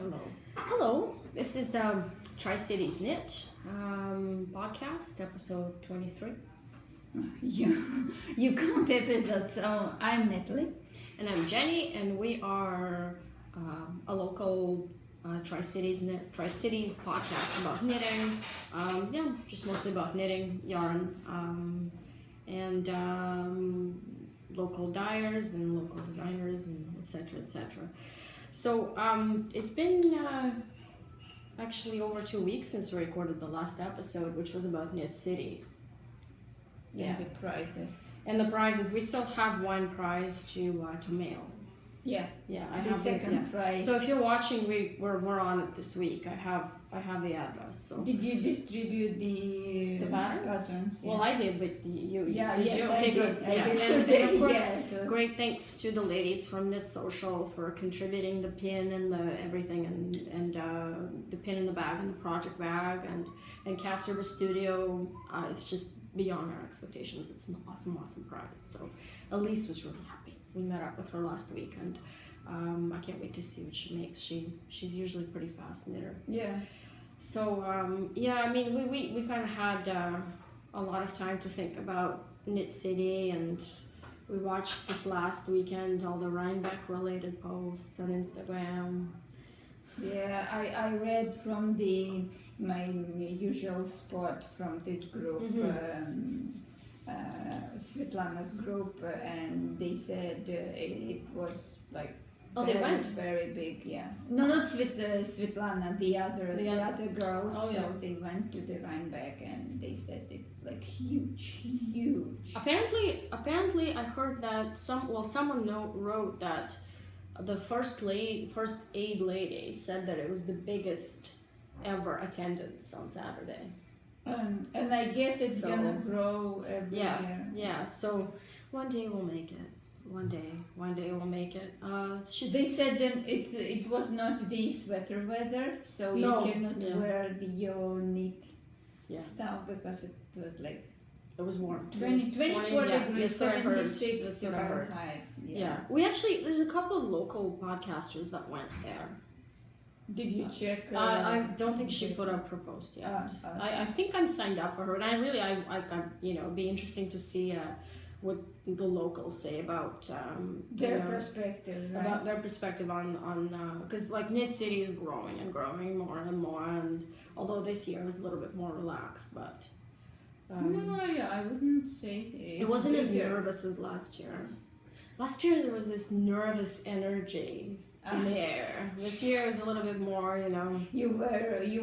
Hello. Hello. This is TricitiesKnit podcast, episode 23. You count episodes, so I'm Natalie. And I'm Jenny, and we are a local Tri-Cities podcast about knitting. Just mostly about knitting, yarn, and local dyers and local designers, and etc. etc. So it's been actually over 2 weeks since we recorded the last episode, which was about Knit City. Yeah, the prizes. And the prizes, we still have one prize to mail. Yeah, I the have second prize. So if you're watching, we're on it this week. I have the address. So did you distribute the patterns? Yeah. Well, I did, but you yeah, did yes, you? I Okay, did. good. I did And today. of course, Yeah, great thanks to the ladies from Knit Social for contributing the pin and the everything, and the pin in the bag and the project bag, and Cat Service Studio. It's just beyond our expectations. It's an awesome prize. So Elise was really happy. We met up with her last week, and I can't wait to see what she makes. She's usually pretty fast knitter. Yeah. So I mean, we kind of had a lot of time to think about Knit City, and we watched this last weekend all the Rhinebeck related posts on Instagram. Yeah, I read from my usual spot from this group, Svetlana's group, and they said it was like they went very big. Yeah, no, not Svetlana, the other girls. Oh, yeah. So they went to the Rhinebeck, and they said it's like huge. Apparently, I heard that someone wrote that the first aid lady said that it was the biggest ever attendance on Saturday. And I guess it's gonna grow every year. Yeah. So one day we'll make it. One day we'll make it. They said then it was not the sweater weather, so you cannot wear your knit stuff because it was like it was warm. 24 degrees, 76 That's what I heard. Fahrenheit. Yeah. We actually, there's a couple of local podcasters that went there. Did you check? I don't think she put up her post yet. I think I'm signed up for her, and it'd be interesting to see what the locals say about their perspective, right? About their perspective on because like Knit City is growing and growing more and more, and although this year was a little bit more relaxed, but I wouldn't say it wasn't as nervous as last year. Last year there was this nervous energy in the air. This year was a little bit more, You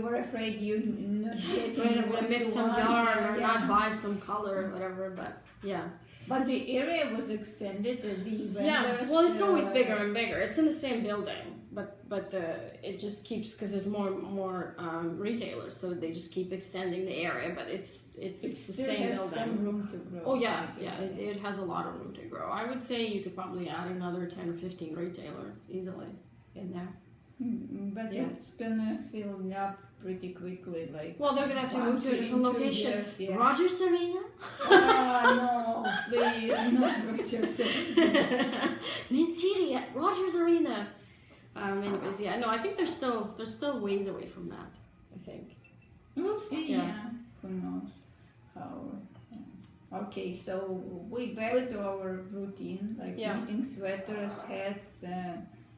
were afraid you'd not get afraid I'm gonna miss some yarn or not buy some color or whatever, but yeah. But the area was extended. The vendors, well, it's always bigger and bigger. It's in the same building, but it just keeps, because there's more retailers, so they just keep extending the area. But it's the same building. Some room to grow. Oh yeah. It has a lot of room to grow. I would say you could probably add another 10 or 15 retailers easily in there. But it's gonna fill up pretty quickly. Well, they're gonna have to move to a different location. Rogers Arena. No, please, not Rogers Arena. Knit City at Rogers Arena. Anyways, I think they're still ways away from that. I think. We'll see. Who knows how? Okay, so we back to our routine, like knitting sweaters, hats,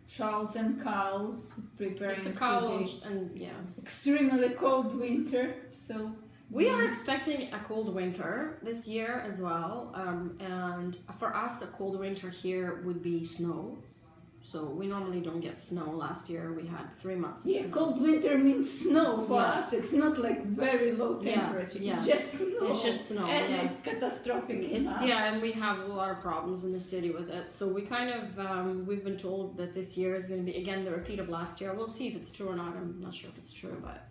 shawls and KALs, preparing it's a KAL and extremely cold winter. So we are expecting a cold winter this year as well. And for us, a cold winter here would be snow. So we normally don't get snow. Last year we had 3 months of snow. Cold winter means snow for us. It's not like very low temperature. It's just snow. It's just snow. And it's catastrophic. And we have a lot of problems in the city with it. So we kind of we've been told that this year is going to be again the repeat of last year. We'll see if it's true or not. I'm not sure if it's true, but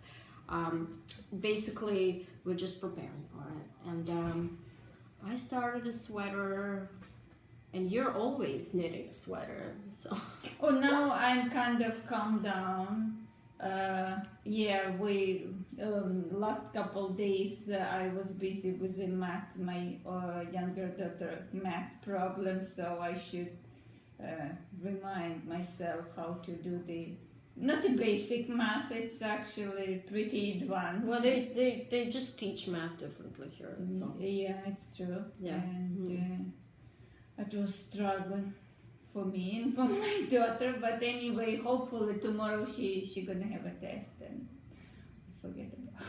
basically we're just preparing for it. And I started a sweater. And you're always knitting a sweater, so. Oh, now I'm kind of calmed down. We last couple days I was busy with the math, my younger daughter math problems, so I should remind myself how to do the not a basic math, it's actually pretty advanced. Well, they just teach math differently here. So. Yeah, it's true. Yeah. And it was struggle for me and for my daughter, but anyway, hopefully tomorrow she gonna have a test and forget about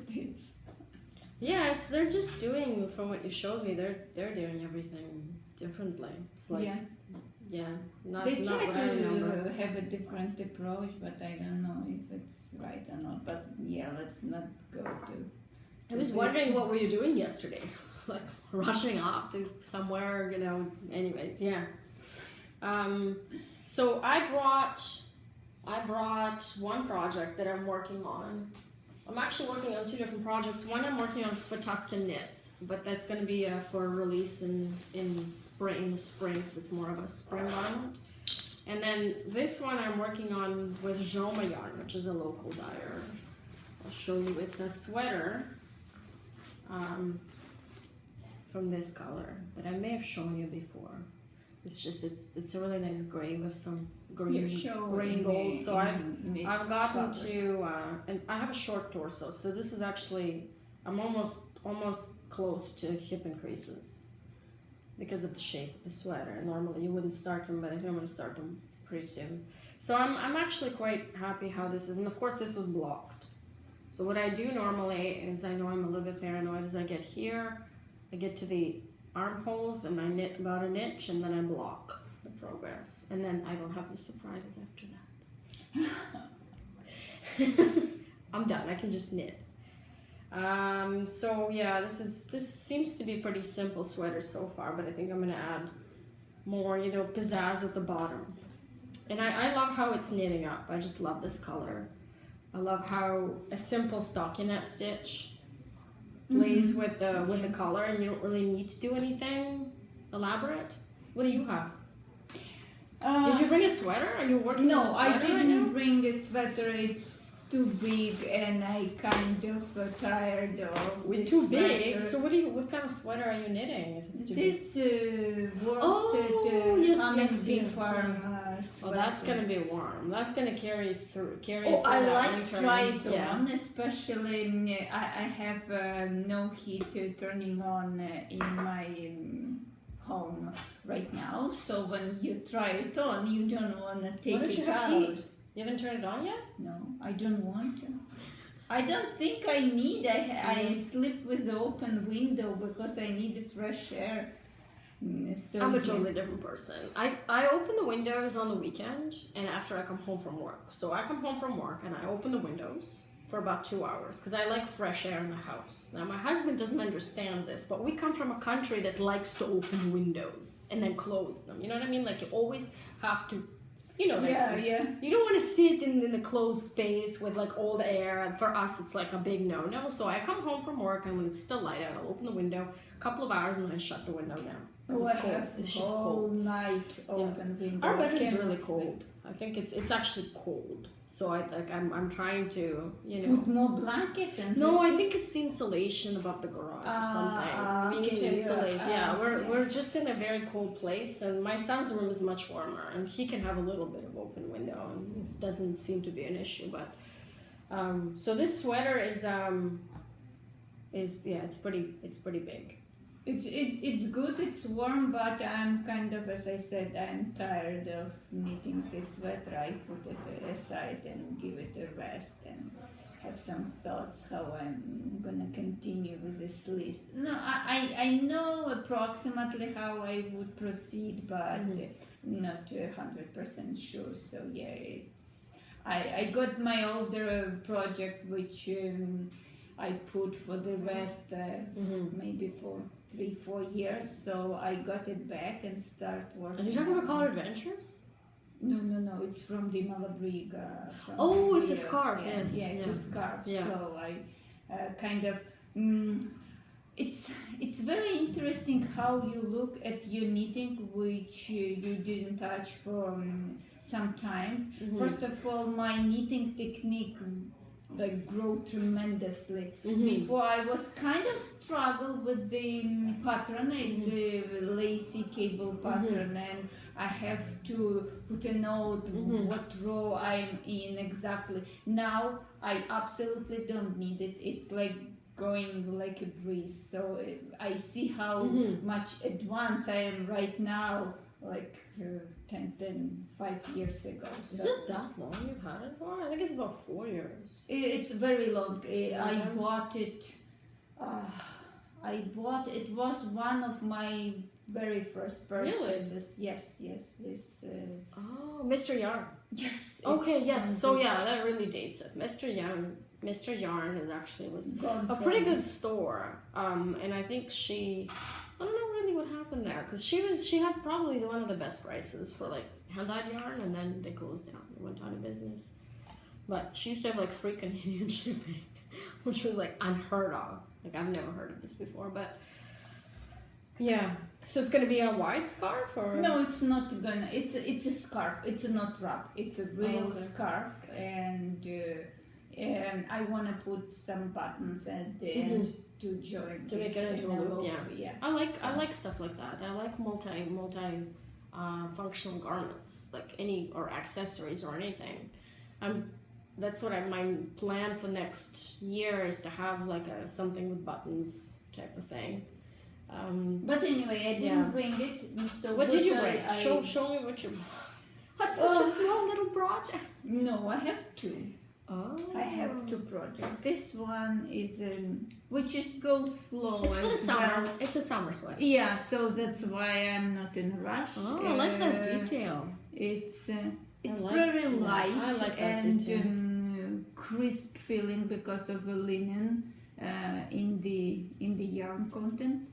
this. Yeah, they're just doing, from what you showed me, they're doing everything differently. It's like not they try what I remember. to have a different approach, but I don't know if it's right or not. But yeah, let's not go to. I was wondering what were you doing yesterday, like rushing off to somewhere, Anyways, yeah. So I brought one project that I'm working on. I'm actually working on two different projects. One I'm working on is for TricitiesKnit, but that's going to be for release in the spring, because it's more of a spring garment. And then this one I'm working on with Joma yarn, which is a local dyer. I'll show you. It's a sweater from this color that I may have shown you before. It's a really nice gray with some gray and gold. So I've gotten to and I have a short torso, so this is actually I'm almost close to hip increases because of the shape of the sweater. Normally you wouldn't start them, but I think I'm going to start them pretty soon. So I'm actually quite happy how this is, and of course this was blocked. So what I do normally is, I know I'm a little bit paranoid, is I get here, I get to the armholes and I knit about an inch and then I block the progress, and then I don't have any surprises after that. I'm done. I can just knit. So yeah, this seems to be a pretty simple sweater so far, but I think I'm gonna add more, pizzazz at the bottom. And I love how it's knitting up. I just love this color. I love how a simple stockinette stitch plays with the color, and you don't really need to do anything elaborate. What do you have? Did you bring a sweater? Are you working on a sweater? No, I didn't bring a sweater. It's too big, and I kind of tired of With too big? So what kind of sweater are you knitting? If it's too big? worsted bee farm sweater. Oh, that's gonna be warm. That's gonna carry through. I like try it on, especially I have no heat turning on in my home right now. So when you try it on, you don't want to take it out. Heat? You haven't turned it on yet? No, I don't want to. I don't think I need. I sleep with the open window because I need fresh air. So I'm a totally different person. I open the windows on the weekend and after I come home from work. So I come home from work and I open the windows for about 2 hours because I like fresh air in the house. Now my husband doesn't understand this, but we come from a country that likes to open windows and then close them. You know what I mean? Like you always have to, you know. You don't want to sit in the closed space with like old air. And for us, it's like a big no-no. So I come home from work and when it's still light out, I'll open the window a couple of hours and then I shut the window down. It's cold. It's just cold. Night open window. Our bedroom's really cold. I think it's actually cold. So I'm trying to, put more blankets and no, I think it's the insulation above the garage or something. We need to insulate. We're just in a very cold place, and my son's room is much warmer, and he can have a little bit of open window, and it doesn't seem to be an issue. But so this sweater is it's pretty big. It's good, it's warm, but I'm kind of, as I said, I'm tired of knitting this sweater. I put it aside and give it a rest and have some thoughts how I'm gonna continue with the sleeves. No, I know approximately how I would proceed, but not 100% sure. So yeah, I got my older project which I put for the rest maybe for 3-4 years, so I got it back and start working. Are you talking about Color Adventures? No, it's from the Malabriga. It's a scarf, yes. Yeah, it's a scarf. Yeah. So I kind of, it's very interesting how you look at your knitting, which you didn't touch for sometimes. First of all, my knitting technique like grow tremendously. Mm-hmm. Before I was kind of struggle with the pattern. It's a lacy cable pattern, and I have to put a note what row I'm in exactly. Now I absolutely don't need it. It's like going like a breeze. So I see how much advanced I am right now, like 5 years ago. So. Is it that long you've had it for? I think it's about 4 years. It's very long. I bought it. It was one of my very first purchases. Really? Yes. This. Oh, Mr. Yarn. Yes. Okay. Yes. So yeah, that really dates it. Mr. Yarn was a pretty good store. And I think I don't know really what happened there, because she had probably one of the best prices for like hand-dyed yarn, and then they closed down. They went out of business. But she used to have like free Canadian shipping, which was like unheard of. Like I've never heard of this before, but yeah. So it's gonna be a wide scarf, or no? It's not gonna. It's a scarf. It's not wrap. It's a real scarf, and I wanna put some buttons at the end to join to make it into a loop. Yeah. I like stuff like that. I like multi functional garments, like or accessories or anything. That's what my plan for next year is, to have like something with buttons type of thing. But anyway, I didn't bring it. What did you bring? Show me what you. That's such a small little project. No, I have two. Oh. I have two projects. This one is which goes slow. It's for the summer. Well. It's a summer sweat. Yeah, so that's why I'm not in a rush. Oh, I like that detail. It's very light. I like that detail. Crisp feeling because of the linen in the yarn content.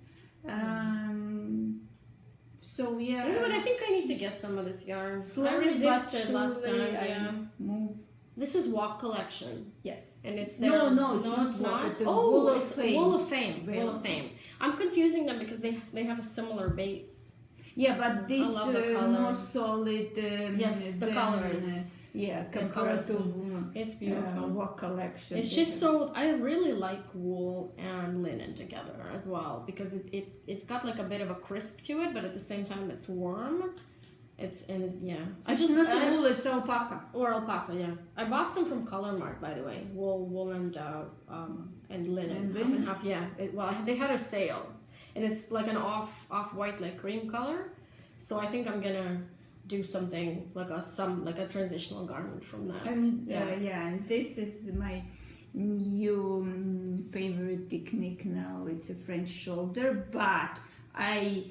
So yeah. But I think I need to get some of this yarn. Slowly, I resisted last time. I move. This is Walk Collection. Yes. And it's no, it's not. It's Wool of Fame. Wool of Fame. I'm confusing them because they have a similar base. Yeah, but this more solid. Yes, the colors. Compared to it's beautiful. Walk Collection. It's just so I really like wool and linen together as well, because it's got like a bit of a crisp to it, but at the same time it's warm. It's not wool, it's alpaca. Or alpaca, yeah. I bought some from Color Mart, by the way. Wool and linen, half and half. Yeah. They had a sale, and it's like an off-white, like cream color. So I think I'm gonna do something like a transitional garment from that. And and this is my new favorite technique now. It's a French shoulder, but I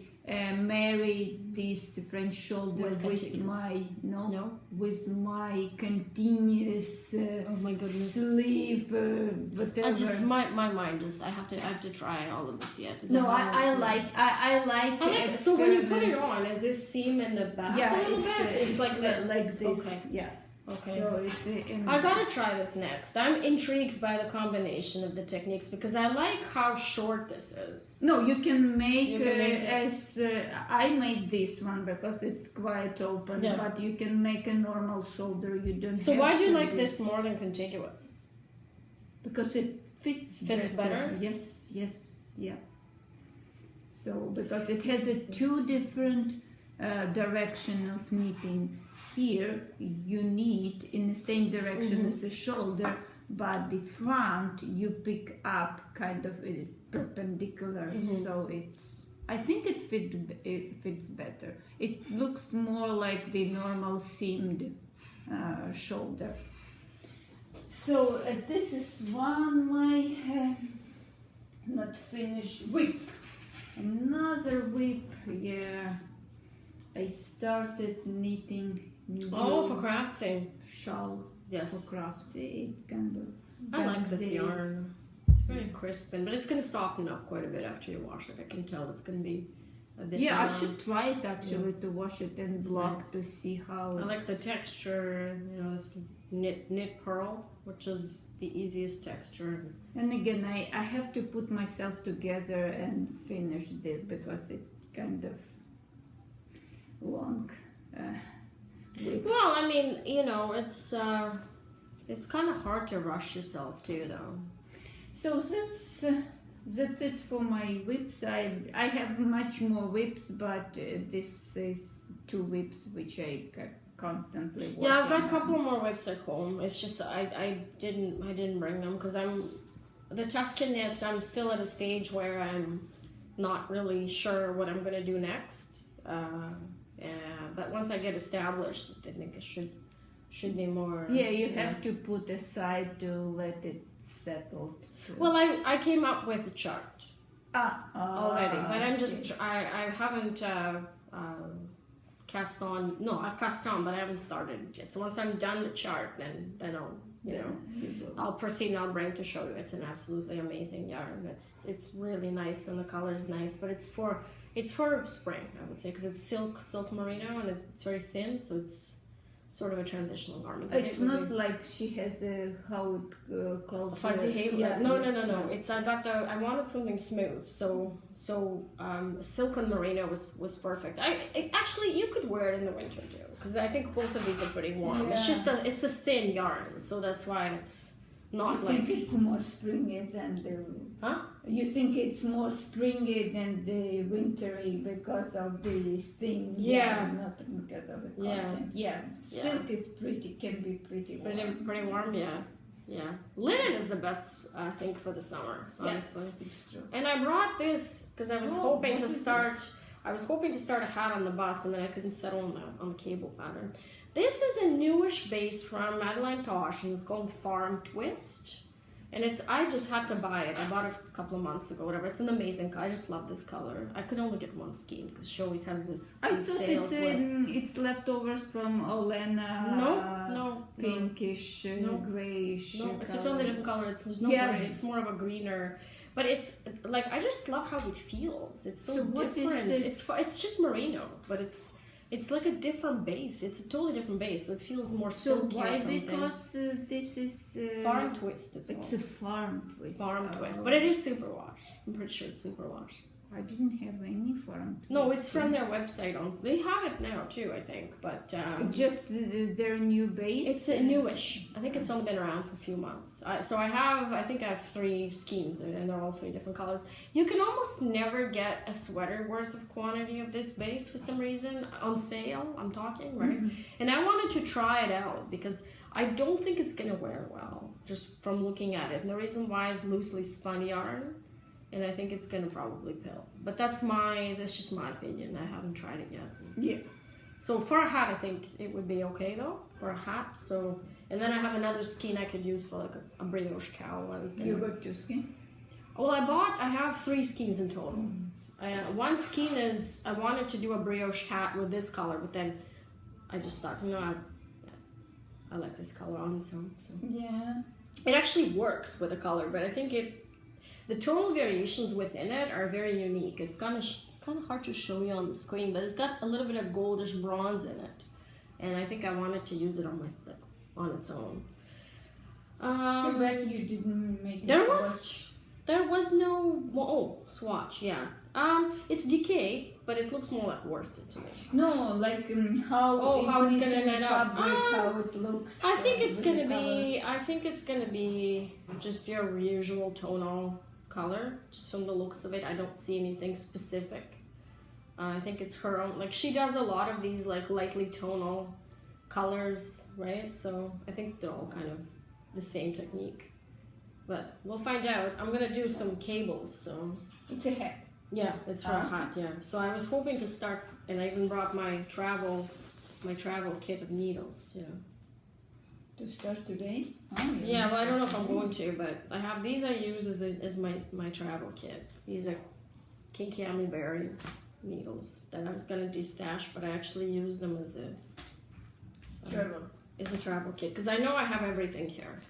married this French shoulder with my continuous oh my goodness, sleeve, whatever. My mind just I have to try all of this yet. I like it. So when you put it on, is this seam in the back a little bit? It's like this. Like this. Okay. Yeah. Okay. So it's I gotta try this next. I'm intrigued by the combination of the techniques because I like how short this is. No, you can make as I made this one because it's quite open, but you can make a normal shoulder. You don't. So why do you like this more than contiguous? Because it fits better. Yes, yeah. So because it has a two different direction of knitting. Here you knit in the same direction as the shoulder, but the front you pick up kind of perpendicular. So I think it fits better. It looks more like the normal seamed shoulder. So this is my not finished whip. Another whip, yeah. I started knitting. For craftsing. Shawl. Yes. For craftsing. I like this yarn. It's very crisp, but it's going to soften up quite a bit after you wash it. I can tell it's going to be a bit. Yeah, I should try it actually to wash it and block to see how. I like the texture. This knit pearl, which is the easiest texture. And again, I have to put myself together and finish this because it kind of it's kind of hard to rush yourself too, though. So that's it for my whips. I have much more whips, but this is 2 whips which I constantly work. Yeah, I've got a couple more whips at home. It's just I didn't bring them because the TricitiesKnits. I'm still at a stage where I'm not really sure what I'm gonna do next. But once I get established, I think it should be more. Yeah, you have to put aside to let it settle. Well, I came up with a chart already, but I'm just okay. I haven't cast on. No, I've cast on, but I haven't started it yet. So once I'm done the chart, then I'll I'll proceed and I'll bring to show you. It's an absolutely amazing yarn. It's really nice and the color is nice, but it's for spring, I would say, because it's silk merino and it's very thin, so it's sort of a transitional garment. It's not like she has a how it called fuzzy halo. Yeah, No. It's I wanted something smooth, so silk and merino was perfect. Actually you could wear it in the winter too, because I think both of these are pretty warm. Yeah. It's just it's a thin yarn, so that's why it's not you like. think it's more springy than the. Huh? You think it's more springy than the wintry because of the thing? Yeah. Not because of the content. Yeah. Silk is can be pretty warm. Pretty warm, yeah. Linen is the best, I think, for the summer, honestly. Yeah, it's true. And I brought this because I was hoping to start. I was hoping to start a hat on the bus, and then I couldn't settle on the cable pattern. This is a newish base from Madeline Tosh, and it's called Farm Twist. And I just had to buy it. I bought it a couple of months ago, whatever. It's an amazing color. I just love this color. I could only get one skein because she always has this. I thought it's leftovers from Olena. No. Pinkish, grayish. No, it's a totally different color. There's no gray. It's more of a greener. But it's like I just love how it feels. It's so different. It's just merino, but it's like a different base. It's a totally different base. So it feels more silky. So why? Because this is Farm Twist. It's a farm twist. Farm Twist, but it is superwash. I'm pretty sure it's superwash. I didn't have any farm twist. No, it's from their website. They have it now too, I think. But just their new base. It's a newish. I think it's only been around for a few months. I think I have 3 skeins, and they're all 3 different colors. You can almost never get a sweater worth of quantity of this base for some reason on sale. I'm talking, right? Mm-hmm. And I wanted to try it out because I don't think it's gonna wear well just from looking at it. And the reason why is loosely spun yarn. And I think it's gonna probably pill. But that's just my opinion. I haven't tried it yet. Yeah. So for a hat, I think it would be okay though, for a hat. So, and then I have another skein I could use for like a brioche cowl. You got 2 skeins? Well, I have 3 skeins in total. One skein is, I wanted to do a brioche hat with this color, but then I just thought, I like this color on its own. So. Yeah. It actually works with the color, but I think the tonal variations within it are very unique. It's kind of hard to show you on the screen, but it's got a little bit of goldish bronze in it, and I think I wanted to use it on its own. Too bad you didn't make there was no swatch. Yeah. It's decayed, but it looks more like worsted to me. No, like how it's gonna net up. How it looks. I think it's gonna be just your usual tonal color, just from the looks of it. I don't see anything specific. I think it's her own. Like she does a lot of these like lightly tonal colors, right? So I think they're all kind of the same technique. But we'll find out. I'm gonna do some cables, so it's a hat. Yeah, it's for a hat. Yeah. So I was hoping to start, and I even brought my travel kit of needles. Yeah. To start today? Yeah. Well, I don't know if I'm going to, but I have these. I use as my travel kit. These are Kinky Berry needles that I was gonna destash, but I actually used them as a travel kit because I know I have everything here.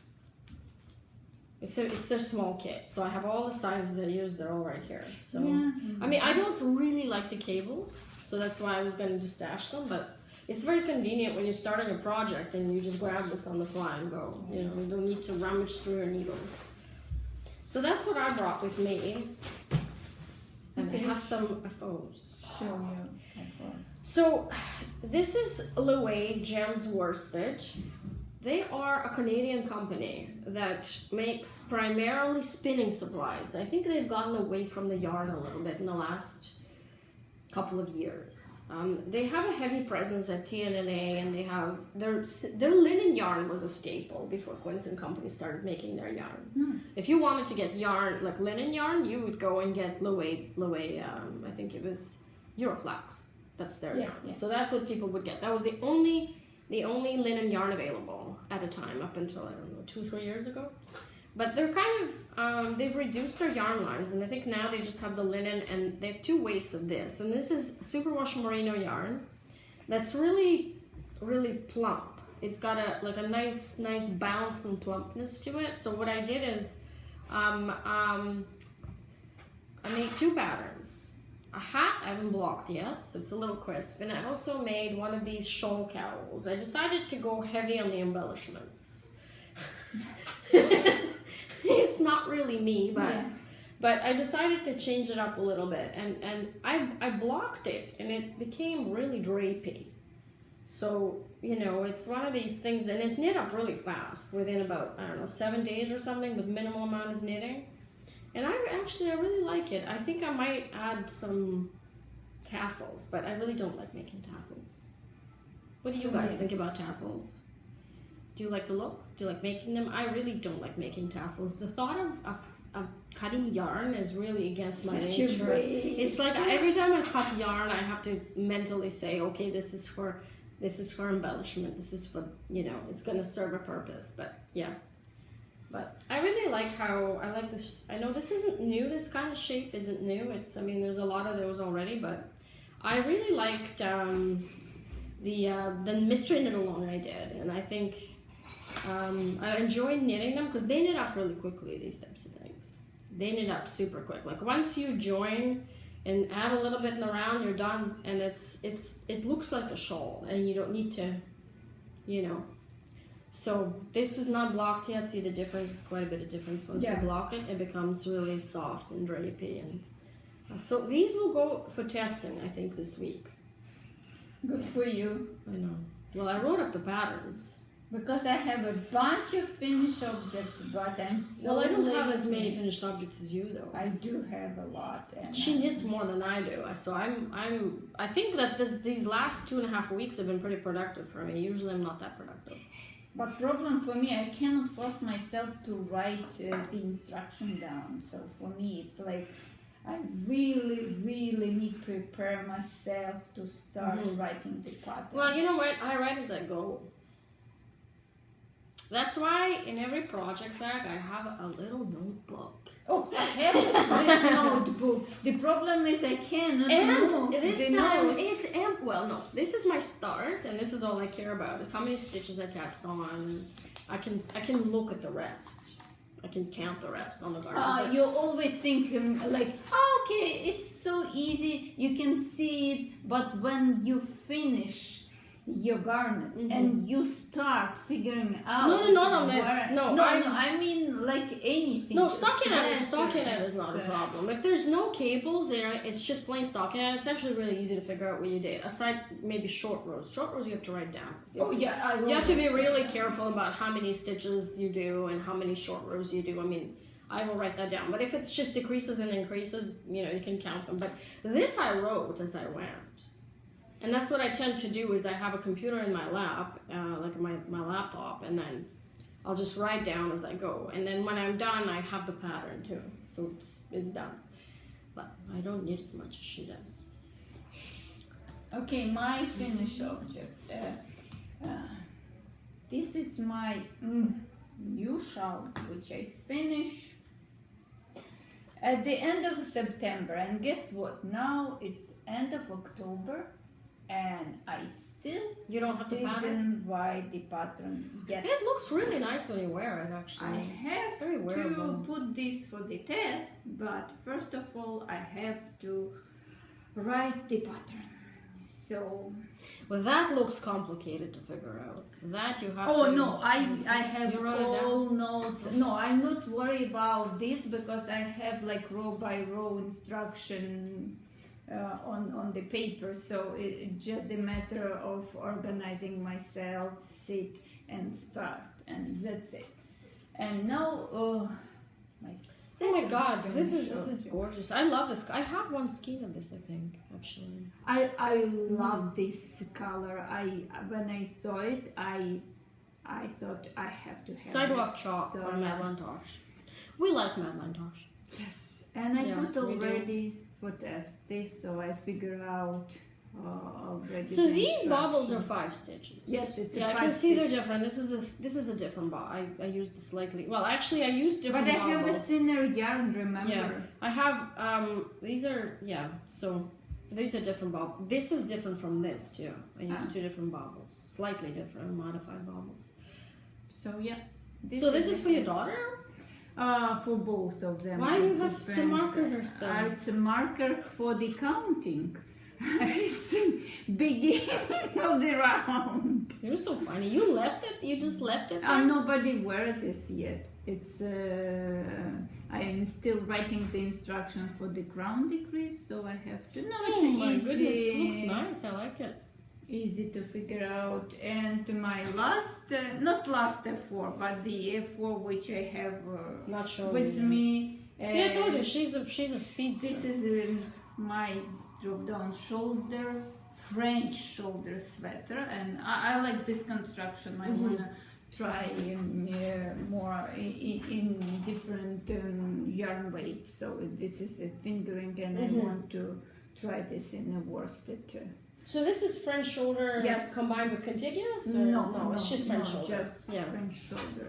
It's a small kit, so I have all the sizes I use. They're all right here. So I mean, I don't really like the cables, so that's why I was going to stash them. But it's very convenient when you're starting a project and you just grab this on the fly and go. You don't need to rummage through your needles. So that's what I brought with me, and I have some FOs. Show you FOs. So this is Louay Gems worsted. They are a Canadian company that makes primarily spinning supplies. I think they've gotten away from the yarn a little bit in the last couple of years. They have a heavy presence at TNNA, and they have their linen yarn was a staple before Quince and Company started making their yarn. If you wanted to get yarn, like linen yarn, you would go and get Loewe, I think it was Euroflax. That's their yarn. Yeah. So that's what people would get. That was the only linen yarn available at a time up until, I don't know, 2-3 years ago. But they're kind of, they've reduced their yarn lines, and I think now they just have the linen, and they have 2 weights of this. And this is superwash merino yarn that's really, really plump. It's got a nice bounce and plumpness to it. So what I did is, I made 2 patterns. A hat I haven't blocked yet, so it's a little crisp. And I also made one of these shawl KALs. I decided to go heavy on the embellishments. It's not really me, but I decided to change it up a little bit, and I blocked it, and it became really drapey. So, you know, it's one of these things, and it knit up really fast within about, I don't know, 7 days or something with minimal amount of knitting. And I really like it. I think I might add some tassels, but I really don't like making tassels. What do you guys think about tassels? Do you like the look? Do you like making them? I really don't like making tassels. The thought of cutting yarn is really against my nature. It's like every time I cut yarn, I have to mentally say, okay, this is for embellishment. This is for, you know, it's gonna serve a purpose. But yeah, but I really like I like this. I know this isn't new. This kind of shape isn't new. I mean, there's a lot of those already, but I really liked the mystery knit along I did, and I think. I enjoy knitting them because they knit up really quickly, these types of things. They knit up super quick. Like once you join and add a little bit in the round, you're done, and it looks like a shawl, and you don't need to, you know. So this is not blocked yet. See the difference? It's quite a bit of difference. Once you block it, it becomes really soft and drapey, and so these will go for testing, I think, this week. Good for you. I know. Well, I wrote up the patterns. Because I have a bunch of finished objects, but I'm so Well, I don't have as many finished objects as you, though. I do have a lot. And she knits more than I do, so I think that these last 2.5 weeks have been pretty productive for me. Usually I'm not that productive. But problem for me, I cannot force myself to write the instruction down. So for me, it's like I really need to prepare myself to start writing the pattern. Well, you know what? I write as I go. That's why in every project bag I have a little notebook. Oh, I have this notebook. The problem is I cannot move. And this time it's empty. Well, no, this is my start, and this is all I care about is how many stitches I cast on. I can look at the rest. I can count the rest on the garment. You always think like, okay, it's so easy. You can see it, but when you finish your garment and you start figuring out. No, not on this. No, I mean like anything. No, stockinette is not a problem. If there's no cables there, it's just plain stockinette. It's actually really easy to figure out what you did. Aside maybe short rows. Short rows you have to write down. You have to be really careful about how many stitches you do and how many short rows you do. I mean, I will write that down. But if it's just decreases and increases, you know, you can count them. But this I wrote as I went. And that's what I tend to do is I have a computer in my lap, like my laptop, and then I'll just write down as I go. And then when I'm done, I have the pattern too. So it's done. But I don't need as much as she does. Okay, my finished object. This is my new shawl, which I finished at the end of September. And guess what? Now it's end of October. And I still didn't write the pattern yet. It looks really nice when you wear it, actually. I have to put this for the test, but first of all, I have to write the pattern. So... Well, that looks complicated to figure out. That you have to... no, I have all notes. No, I'm not worried about this because I have like row by row instruction on the paper. So it's just a matter of organizing myself, sit and start, and that's it. And now my Oh my god, this is gorgeous. I love this. I have one skein of this, I think, actually. I love this color. When I saw it, I thought I have to have Sidewalk it. Chalk So, by Madeline Tosh. We like Madeline Tosh. Yes, and I Yeah, put we do. already for test this, so I figure out already. So the these bobbles are instruction. 5 stitches. Yes, it's Yeah, a I 5 can see they're stitch. different. This is a different bob. I used this slightly. Well, actually, I used different But I bobbles. have a thinner yarn, remember? Yeah, I have. These are So these are different bobbles. This is different from this too. I used 2 different bobbles, slightly different, modified bobbles. So yeah. So this is for your daughter? For both of them. Why do you It have some depends. markers there? It's a marker for the counting. It's beginning of the round. You're so funny. You left it. You just left it. Nobody wear this yet. It's I am still writing the instruction for the crown decrease, so I have to. No, it's Oh my easy. goodness, it looks nice. I like it. Easy to figure out. And my last, not last F4, but the F4 which I have Not sure. with me. See, I told you she's a speedster. This is my drop-down shoulder, French shoulder sweater, and I like this construction. I wanna try more in different yarn weights. So this is a fingering, and I want to try this in a worsted. So this is French shoulder Yes. combined with contiguous? Or No, it's just French shoulder. just Yeah. French shoulder.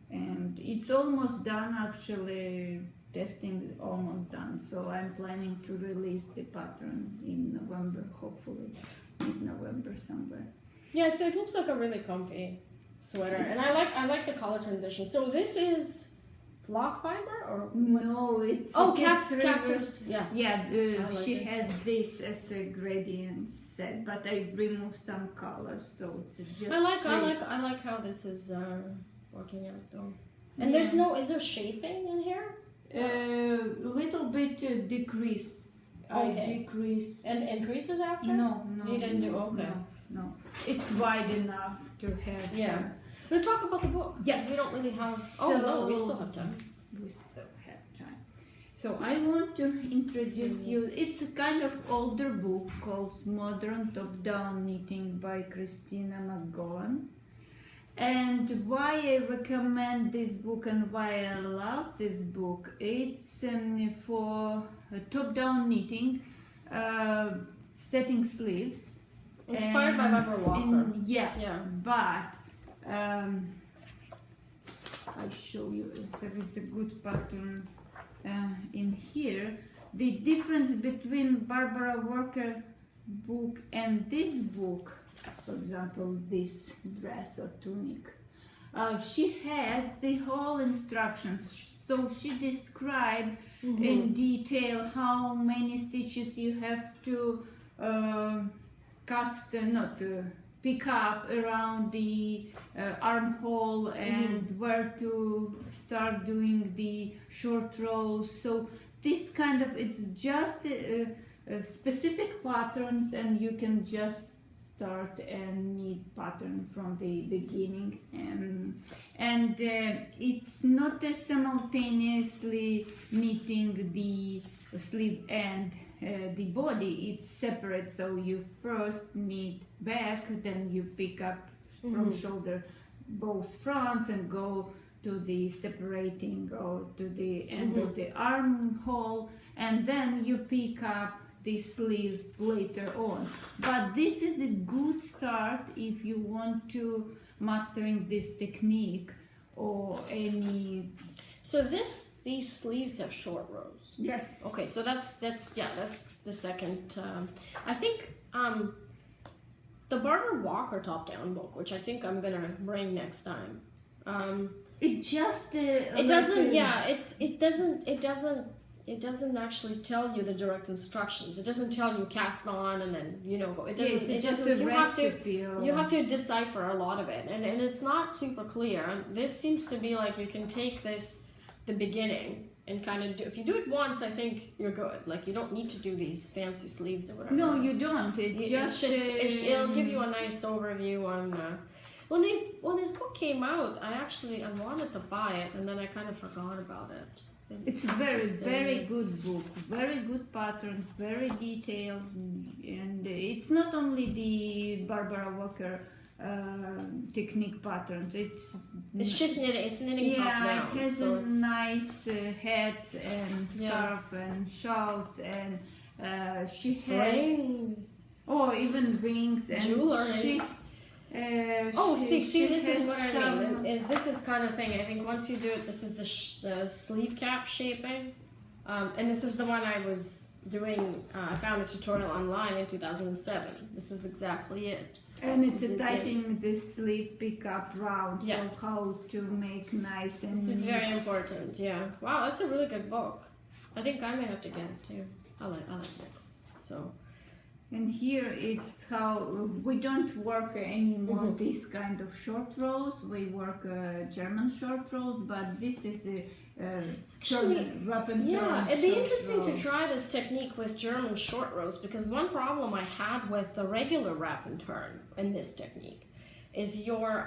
And it's almost done actually, testing is almost done. So I'm planning to release the pattern in November, hopefully, mid-November somewhere. Yeah, it looks like a really comfy sweater. And I like the color transition. So this is flock fiber or No, it's cat's reverse. yeah. Yeah, I like she it. has this as a gradient set, but I removed some colors, so it's just. I like how this is working out though. And Yeah. is there shaping in here? Little bit decrease. Okay. I decrease. And increases after? No. You didn't do okay. No. It's wide enough to have. Yeah. Let's talk about the book. Yes. We don't really have. So- no, we still have time. We still have time. So I want to introduce you. It's a kind of older book called Modern Top-Down Knitting by Christina McGowan. And why I recommend this book and why I love this book, it's for top-down knitting, setting sleeves. Inspired by Barbara Walker. Yes, Yeah. but I show you there is a good pattern in here. The difference between Barbara Walker book and this book, for example, this dress or tunic, she has the whole instructions. So she described in detail how many stitches you have to pick up around the armhole and where to start doing the short rows. So this kind of, it's just specific patterns, and you can just start and knit pattern from the beginning, and it's not simultaneously knitting the sleeve and the body. It's separate, so you first knit back, then you pick up from shoulder both fronts and go to the separating or to the end of the armhole, and then you pick up the sleeves later on. But this is a good start if you want to mastering this technique or any. So these sleeves have short rows. Yes. Okay, so that's the second. I think the Barbara Walker top-down book, which I think I'm gonna bring next time. It just It doesn't. Yeah, it doesn't actually tell you the direct instructions. It doesn't tell you cast on and then go. It doesn't. It's it just doesn't. a recipe. You have to decipher a lot of it, and it's not super clear. This seems to be like you can take the beginning and kind of do, if you do it once, I think you're good. Like you don't need to do these fancy sleeves or whatever. No, you don't. It'll give you a nice overview on. When this book came out, I wanted to buy it, and then I kind of forgot about it. It's a very good book, very good pattern, very detailed, and it's not only the Barbara Walker technique patterns. It's just knitting. It's knitting top down. Yeah, it has so nice hats and scarf and shawls, and she has rings. Oh, even rings and jewelry. See, this is what I mean. This is kind of thing. I think once you do it, this is the sleeve cap shaping, and this is the one I was doing. I found a tutorial online in 2007. This is exactly it. And it's tightening the sleeve pickup round, yeah. So how to make nice and this is very important. Yeah. Wow, that's a really good book. I think I may have to get it too. I like books. So. And here it's how we don't work anymore this kind of short rows. We work German short rows, but this is a German wrap and turn. Yeah, it'd be interesting to try this technique with German short rows, because one problem I had with the regular wrap and turn in this technique is your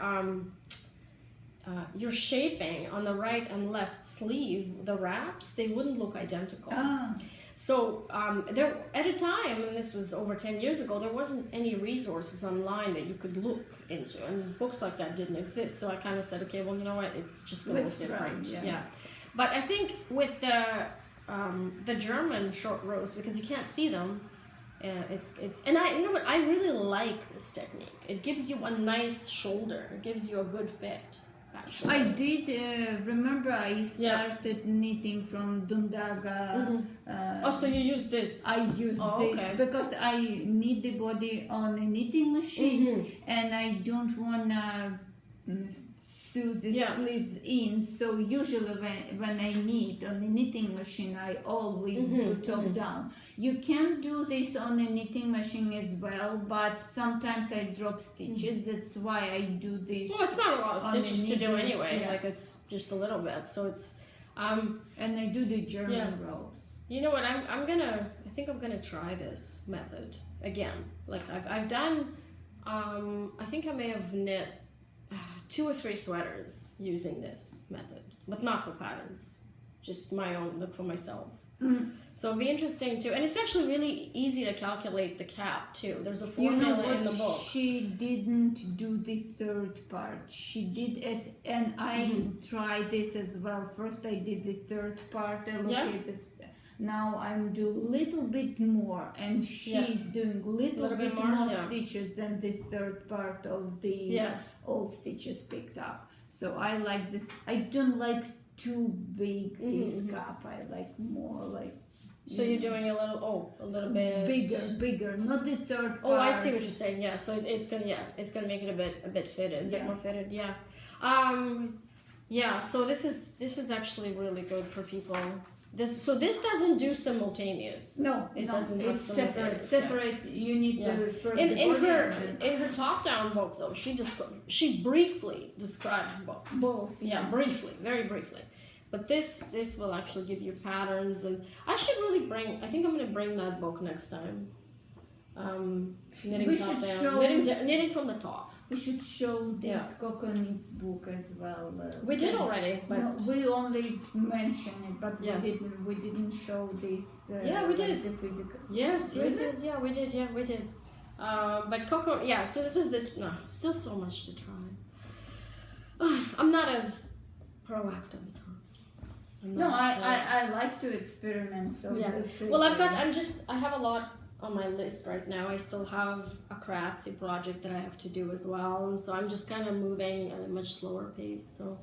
shaping on the right and left sleeve, the wraps, they wouldn't look identical. So there, at a time, and this was over 10 years ago, there wasn't any resources online that you could look into, and books like that didn't exist. So I kind of said, okay, well, you know what, it's just going to look different. Yeah. But I think with the German short rows, because you can't see them, and you know what, I really like this technique. It gives you a nice shoulder. It gives you a good fit. Actually. I did remember I started knitting from Dundaga. So you use this? I use this because I knit the body on a knitting machine, and I don't wanna sew the sleeves in. So usually when I knit on the knitting machine, I always do top down. You can do this on a knitting machine as well, but sometimes I drop stitches. That's why I do this. Well, it's not a lot of stitches to do anyway. Like it's just a little bit. So it's and I do the German rows. You know what? I think I'm gonna try this method again. Like I've done. I think I may have knit 2 or 3 sweaters using this method, but not for patterns. Just my own, look for myself. So it'd be interesting too, and it's actually really easy to calculate the cap too. There's a formula in the book. She didn't do the third part. She did and I tried this as well. First I did the third part. I look at it. Now I'm doing a little bit more, and she's doing a little bit more stitches than the third part of the all stitches picked up. So I like this. I don't like too big this cap. I like more like. So you're doing a little bit bigger, not the third part. Oh, I see what you're saying. Yeah, so it's gonna make it a bit fitted, a bit more fitted. Yeah, So this is actually really good for people. This doesn't do simultaneous. No, it doesn't. It's separate. You need to first. In her top down book though, she briefly describes both. Yeah, briefly, very briefly. But this will actually give you patterns, and I should really I think I'm going to bring that book next time. Knitting top down, knitting from the top. We should show this Coco Knits book as well. We did already, but no, we only mentioned it, but we didn't show this. We did. The physical. Yes, we did. Yeah, we did. Yeah, we did. But Coco, so this is still so much to try. I'm not as proactive as her. No, I like to experiment. So well, I have a lot on my list right now. I still have a Kratzy project that I have to do as well, and so I'm just kind of moving at a much slower pace. So,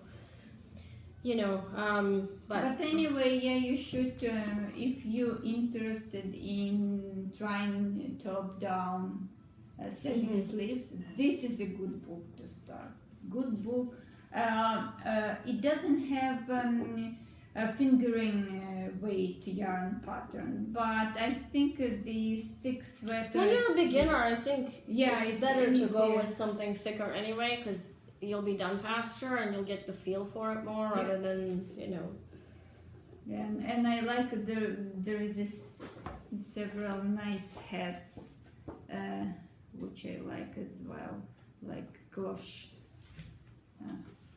but anyway, you should if you're interested in trying top down setting sleeves. This is a good book to start. Good book. It doesn't have a fingering weight yarn pattern, but I think the 6 sweaters. When you're a beginner, I think it's better easier to go with something thicker anyway, because you'll be done faster and you'll get the feel for it more rather than And I like there is several nice hats, which I like as well, like cloche.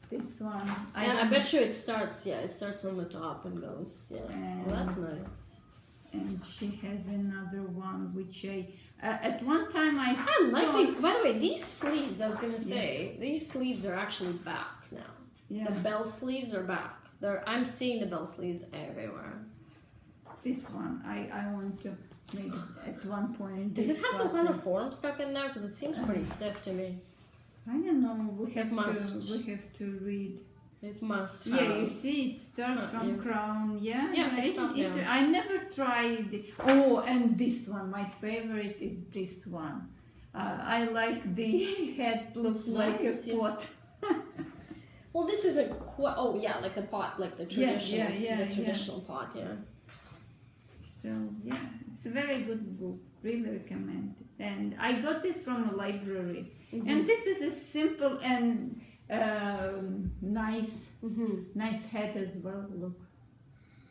This one. I bet you it starts on the top and goes, well, that's nice. And she has another one which at one time I like. By the way, these sleeves, I was gonna say, these sleeves are actually back now. Yeah. The bell sleeves are back. I'm seeing the bell sleeves everywhere. This one I want to make at one point. Does it have some kind of form stuck in there? Because it seems pretty stiff to me. I don't know. We have to read. It must. Yeah, you see, it starts from crown. Yeah, it's not there. I never tried it. Oh, and this one, my favorite is this one. I like the head looks like a pot. Well, this is like a pot, like the traditional pot, yeah. So yeah, it's a very good book. Really recommend it. And I got this from a library. Mm-hmm. And this is a simple and nice hat as well. Look.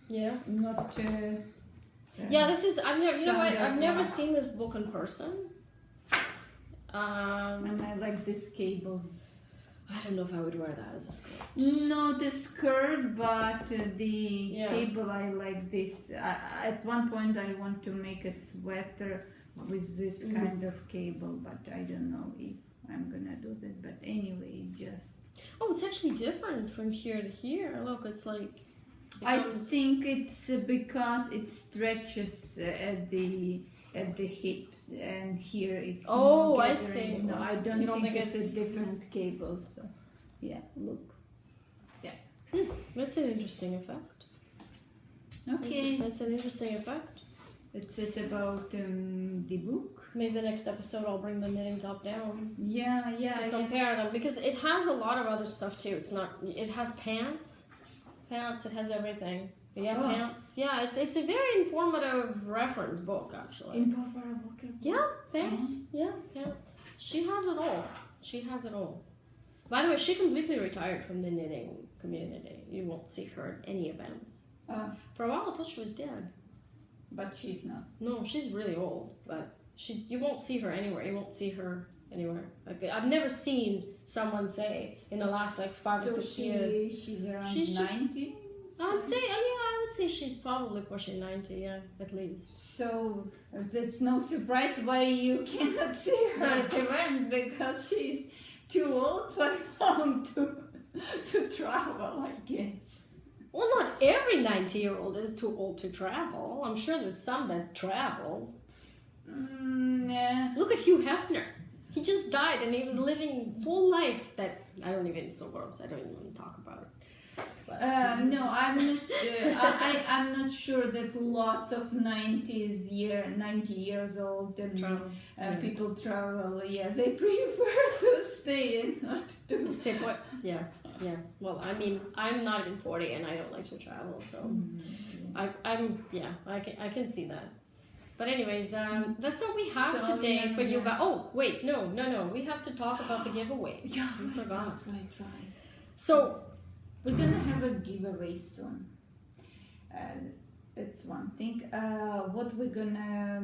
Yeah. Not. This is. I've never seen this book in person. And I like this cable. I don't know if I would wear that as a skirt. No, the skirt, but the cable, I like this. At one point, I want to make a sweater with this kind of cable, but I don't know if I'm gonna do this. But anyway, just... Oh, it's actually different from here to here. Look, it's like... I think it's because it stretches at the hips, and here it's... Oh, I see. No, I don't think it's a different cable, so... Yeah, look. Yeah. That's an interesting effect. Okay. That's an interesting effect. That's it about the book. Maybe the next episode I'll bring the knitting top down. Yeah. To compare them, because it has a lot of other stuff too. It has pants, it has everything. Pants. Yeah, it's a very informative reference book actually. Yeah, pants. Yeah, pants. She has it all. By the way, she completely retired from the knitting community. You won't see her at any events. For a while I thought she was dead. But she's not. No, she's really old, but you won't see her anywhere. You won't see her anywhere. Like, I've never seen someone say in the last 5 or 6 years. She's around 90? I would say she's probably pushing 90, at least. So that's no surprise why you cannot see her at the event, because she's too old for them to travel, I guess. Well, not every 90-year-old is too old to travel. I'm sure there's some that travel. Yeah. Look at Hugh Hefner. He just died and he was living full life that... I don't even... It's so gross. I don't even want to talk about it. But, no, I'm not. I'm not sure that lots of 90 years old and people travel. Yeah, they prefer to stay and not to stay put. Yeah. Well, I mean, I'm not even 40 and I don't like to travel, so I can see that. But anyways, that's all we have today for you guys. Oh, wait, no. We have to talk about the giveaway. Yeah, we forgot. Right. So. We're gonna have a giveaway soon. That's one thing. What we're gonna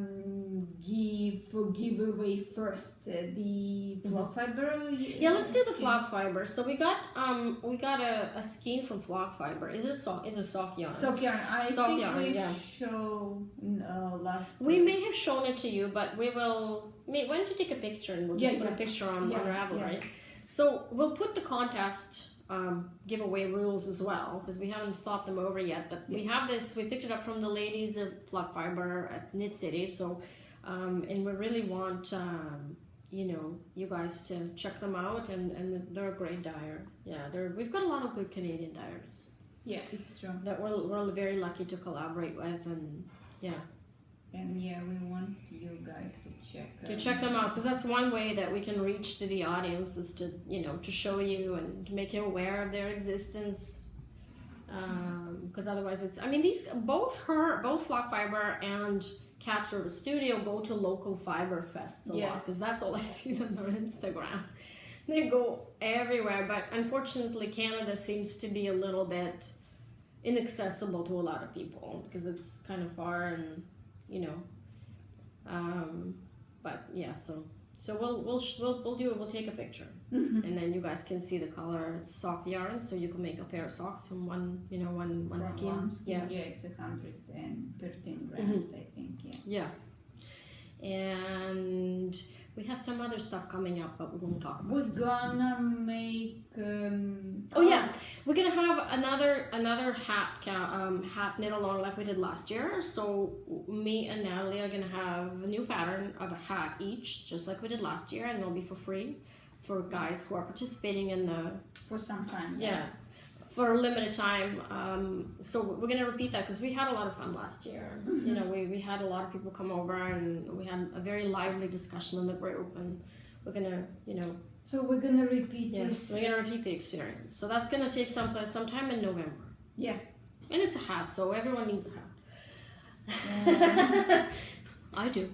give for giveaway first? The flock fiber. Yeah, let's do the flock fiber. So we got a skein from flock fiber. Is it sock? It's a sock yarn. Sock yarn. I think we show last. We may have shown it to you, but we will. Why don't you take a picture and we'll just put a picture on Ravel, right? So we'll put the contest. Giveaway rules as well, because we haven't thought them over yet, but we have this, we picked it up from the ladies at Flock Fiber at Knit City, so and we really want you guys to check them out, and they're a great dyer. We've got a lot of good Canadian dyers. Yeah, it's true. That we're very lucky to collaborate with, and we want you guys to check them out, because that's one way that we can reach to the audience, is to to show you and to make you aware of their existence, because otherwise these both Flock Fiber and Cat Service Studio go to local fiber fests a lot, because that's all I see on their Instagram. They go everywhere, but unfortunately Canada seems to be a little bit inaccessible to a lot of people because it's kind of far and but yeah, so we'll take a picture and then you guys can see the color. It's sock yarn, so you can make a pair of socks from one skein. Yeah, it's 113 grams, I think. Yeah, and we have some other stuff coming up, but we won't talk about. We're gonna make. We're gonna have another hat knit along like we did last year. So me and Natalie are gonna have a new pattern of a hat each, just like we did last year, and it'll be for free for guys who are participating in the for some time. Yeah. For a limited time, so we're gonna repeat that because we had a lot of fun last year. We had a lot of people come over and we had a very lively discussion in the group, and we're gonna So we're gonna repeat this. We're gonna repeat the experience. So that's gonna take sometime in November. Yeah, and it's a hat, so everyone needs a hat. I do.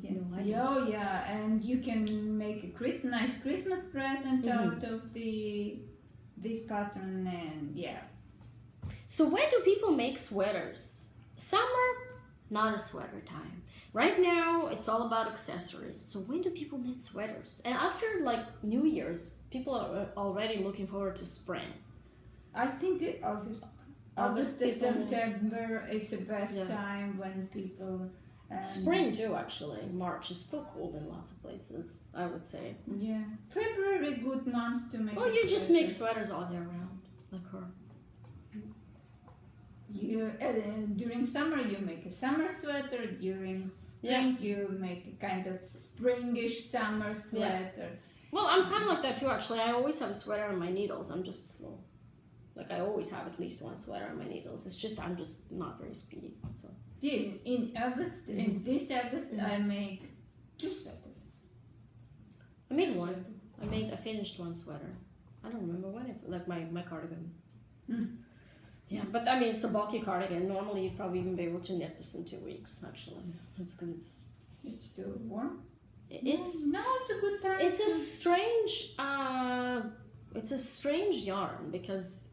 Yeah, and you can make a nice Christmas present out of this pattern, and So when do people make sweaters? Summer, not a sweater time. Right now, it's all about accessories. So when do people knit sweaters? And after like New Year's, people are already looking forward to spring. I think August to September is the best time when people. Spring too, actually. March is still cold in lots of places, I would say. Yeah. February, good months to make. Well, you just make sweaters all year round, like her. During summer, you make a summer sweater. During spring, you make a kind of springish summer sweater. Well, I'm kind of like that too, actually. I always have a sweater on my needles. I'm just, I always have at least one sweater on my needles. It's just, I'm just not very speedy, so. In August, in this August, I make 2 sweaters. I made one. I finished one sweater. I don't remember when, like my cardigan. Yeah, but I mean, it's a bulky cardigan. Normally, you'd probably even be able to knit this in 2 weeks, actually. It's because it's too warm. It's a good time. It's a strange yarn because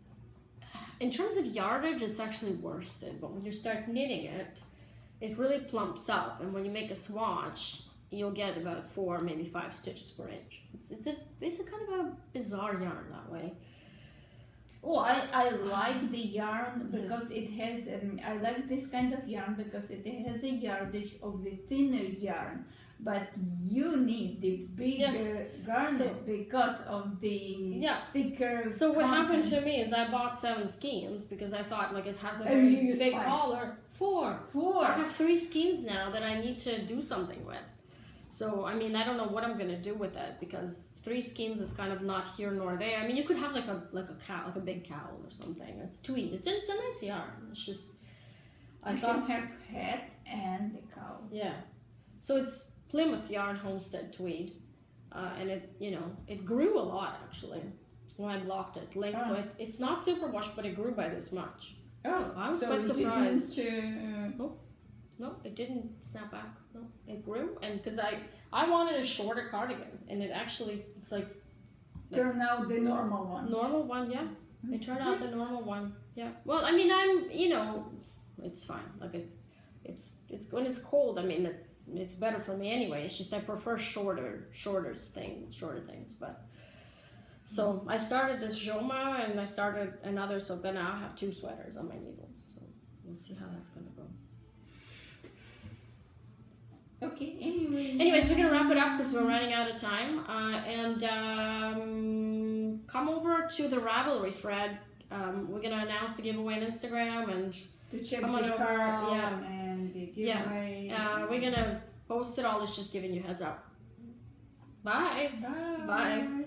in terms of yardage, it's actually worsted, but when you start knitting it, it really plumps up, and when you make a swatch, you'll get about 4, maybe 5 stitches per inch. It's a kind of a bizarre yarn that way. Oh, I like the yarn because it has, I like this kind of yarn because it has a yardage of the thinner yarn, but you need the bigger garnet because of the thicker So what content. happened to me is I bought 7 skeins because I thought like it has a very big collar. 4. I have 3 skeins now that I need to do something with. So, I mean, I don't know what I'm gonna do with that because 3 skeins is kind of not here nor there. I mean, you could have like a big cowl or something. It's tweed. It's a nice yarn. It's just I thought have hat and the cowl. Yeah. So it's Plymouth yarn homestead tweed, and it grew a lot actually when I blocked it. Length width. It's not super wash, but it grew by this much. Oh, I was quite surprised. No, it didn't snap back. No, it grew, and because I wanted a shorter cardigan, and it's like turned out the normal one. Normal one, yeah. It turned out the normal one, yeah. Well, I mean, it's fine. Like it's when it's cold. I mean, it's better for me anyway. It's just I prefer shorter things. But so I started this Joma, and I started another. So then I'll have 2 sweaters on my needles. So we'll see how that's gonna go. Okay, anyways, we're gonna wrap it up because we're running out of time. Come over to the Ravelry thread. We're gonna announce the giveaway on Instagram and to check come on over. And the giveaway. We're gonna post it all. It's just giving you heads up. Bye. Bye. Bye.